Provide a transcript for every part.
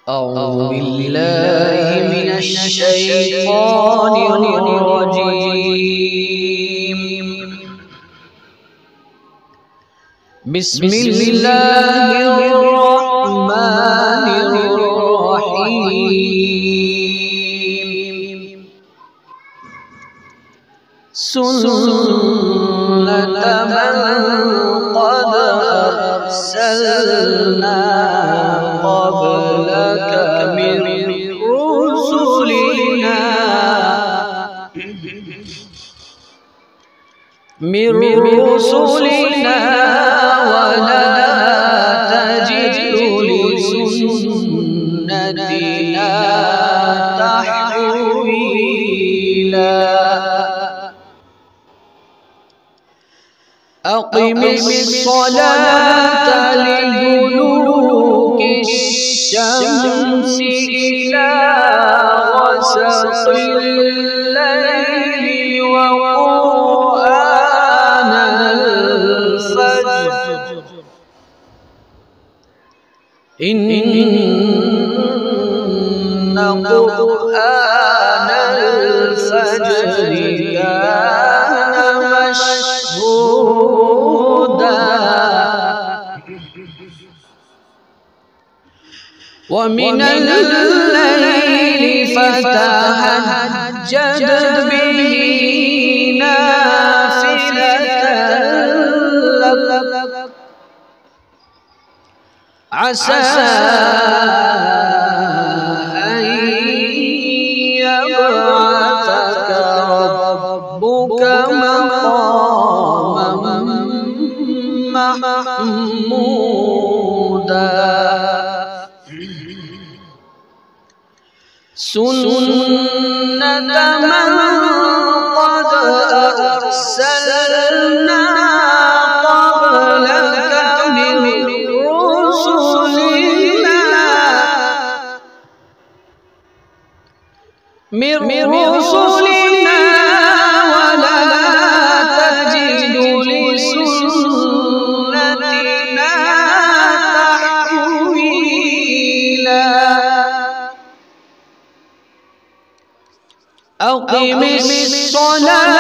أعوذ بالله من الشيطان الرجيم. بسم الله الرحمن الرحيم. سنة من قد أرسلنا قبلك من رسلنا ولا تجد لسنتنا تحويلا. أقم الصلاة لدلوك الشمس إلى غسق الليل وقرآن الفجر إن قرآن الفجر كان مشهودا. ومن الليل فتهجد به نافلة لك عسى أن يبعثك ربك مقاما محمودا. سنة من قد أرسلنا قبلك من رسلنا ولا تجد لسنتنا تحويلا. أقم الصلاة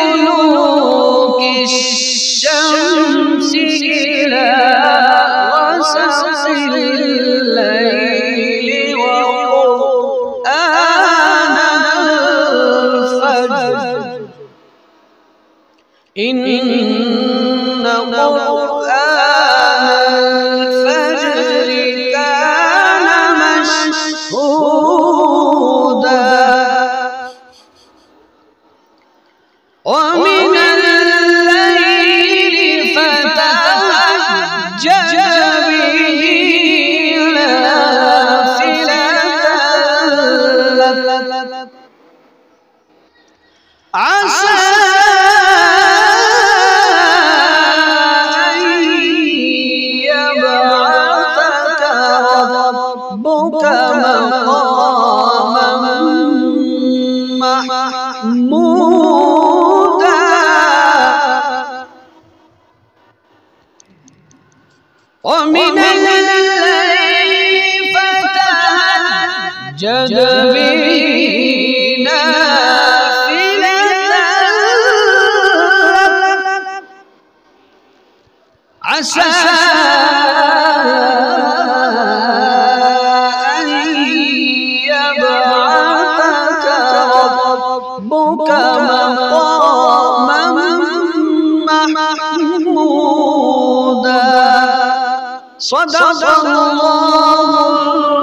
لدلوك الشمس إلى غسق الليل وقرآن الفجر إن قرآن الفجر كان مشهودا. ومن الليل فتهجد به نافلة لك عسى أن يبعثك ربك مقاما محمودا. ومن الليل فتهجد به نافلة لك عسى أن يبعثك ربك مقاما محمودا. صدق الله